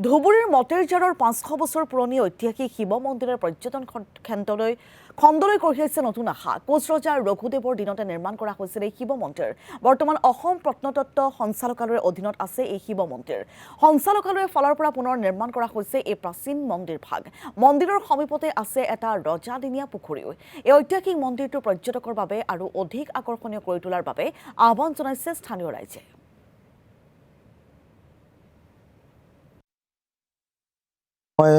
ধুবুৰীৰ মতেৰঝাৰৰ ৫০০ বছৰ পুৰণি ঐতিহাসিক শিৱ মন্দিৰৰ পৰ্যটন খণ্ডলৈ কঢ়িয়াইছে নতুন আশা। কোচ ৰজা ৰঘুদেৱৰ দিনতে নিৰ্মাণ কৰা হৈছিল এই শিৱ মন্দিৰ। বৰ্তমান অসম প্ৰত্নতত্ত্ব সঞ্চালকালয়ৰ অধীনত আছে এই শিৱ মন্দিৰ। সঞ্চালকালয়ৰ ফালৰ পৰা পুনৰ নিৰ্মাণ কৰা হৈছে এই প্ৰাচীন মন্দিৰ ভাগ। মন্দিৰৰ সমীপতে আছে এটা ৰজাদিনীয়া পুখুৰীও। এই ঐতিহাসিক মন্দিৰটো পৰ্যটকৰ বাবে আৰু অধিক আকৰ্ষণীয় কৰি তোলাৰ বাবে আহ্বান জনাইছে স্থানীয় ৰাইজে। মই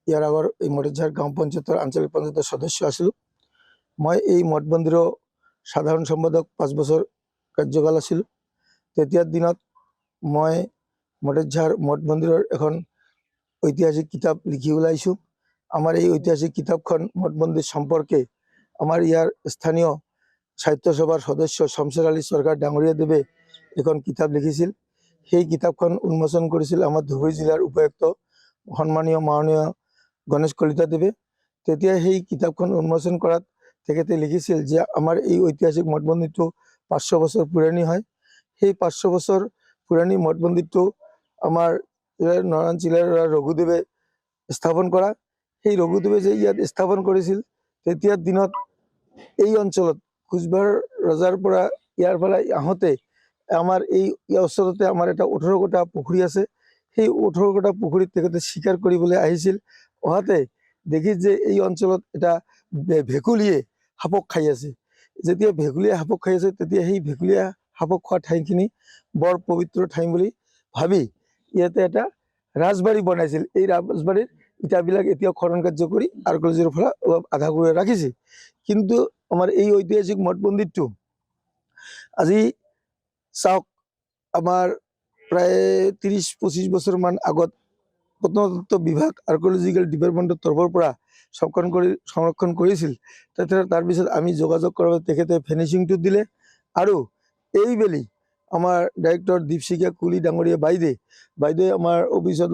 ইয়াৰ আগৰ এই মতেৰঝাৰ গাঁও পঞ্চায়তৰ আঞ্চলিক পঞ্চায়তৰ সদস্য আছিলোঁ। মই এই মঠ মন্দিৰৰ সাধাৰণ সম্পাদক ৫ বছৰ কাৰ্যকাল আছিলোঁ। তেতিয়াৰ দিনত মই মতেৰঝাৰ মঠ মন্দিৰৰ এখন ঐতিহাসিক কিতাপ লিখি ওলাইছোঁ। আমাৰ এই ঐতিহাসিক কিতাপখন মঠ মন্দিৰ সম্পৰ্কে আমাৰ ইয়াৰ স্থানীয় সাহিত্য সভাৰ সদস্য শমশেৰ আলী চৰকাৰ ডাঙৰীয়াদেৱে এখন কিতাপ লিখিছিল। সেই কিতাপখন উন্মোচন কৰিছিল আমাৰ ধুবুৰী জিলাৰ উপায়ুক্ত সন্মানীয় মাননীয় গণেশ কলিতাদেৱে। তেতিয়া সেই কিতাপখন উন্মোচন কৰাত তেখেতে লিখিছিল যে আমাৰ এই ঐতিহাসিক মঠ মন্দিৰটো ৫০০ বছৰ পুৰণি হয়। সেই ৫০০ বছৰ পুৰণি মঠ মন্দিৰটো আমাৰ নৰায়ণ জিলাৰ ৰঘুদেৱে স্থাপন কৰা। সেই ৰঘুদেৱে যে ইয়াত স্থাপন কৰিছিল, তেতিয়াৰ দিনত এই অঞ্চলত কোচবিহাৰ ৰজাৰ পৰা ইয়াৰ ফালে আহোঁতে আমাৰ এই ওচৰতে আমাৰ এটা ১৮ কটা পুখুৰী আছে। সেই ১৮ কটা পুখুৰীত তেখেতে চিকাৰ কৰিবলৈ আহিছিল। অহাতে দেখিল যে এই অঞ্চলত এটা ভেকুলীয়ে সাপক খাই আছে। যেতিয়া ভেকুলীয়ে সাপক খাই আছে, তেতিয়া সেই ভেকুলীয়া সাপক খোৱা ঠাইখিনি বৰ পবিত্ৰ ঠাই বুলি ভাবি ইয়াতে এটা ৰাজবাৰী বনাইছিল। এই ৰাজবাৰীৰ ইটাবিলাক এতিয়াও খনন কাৰ্য কৰি আৰ্কিঅলজিৰ পৰা অলপ আধা কৰি ৰাখিছে। কিন্তু আমাৰ এই ঐতিহাসিক মঠ মন্দিৰটো আজি চাওক, আমাৰ প্ৰায় ৩০-২৫ বছৰমান আগত প্ৰত্নতত্ত্ব বিভাগ আৰ্কিঅলজিকেল ডিপাৰ্টমেণ্টৰ তৰফৰ পৰা সংৰক্ষণ কৰিছিল। তাৰপিছত আমি যোগাযোগ কৰাৰ তেখেতে ফিনিচিংটো দিলে আৰু এইবেলি আমাৰ ডাইৰেক্টৰ দীপশিখা কুলি ডাঙৰীয়া বাইদেৱে আমাৰ অফিচত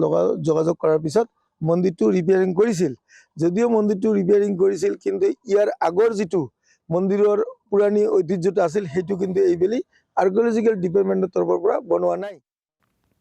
যোগাযোগ কৰাৰ পিছত মন্দিৰটো ৰিপেয়াৰিং কৰিছিল। যদিও মন্দিৰটো ৰিপেয়াৰিং কৰিছিল, কিন্তু ইয়াৰ আগৰ যিটো মন্দিৰৰ পুৰণি ঐতিহ্যটো আছিল, সেইটো কিন্তু এইবেলি আৰ্কিঅলজিকেল ডিপাৰ্টমেণ্টৰ তৰফৰ পৰা বনোৱা নাই।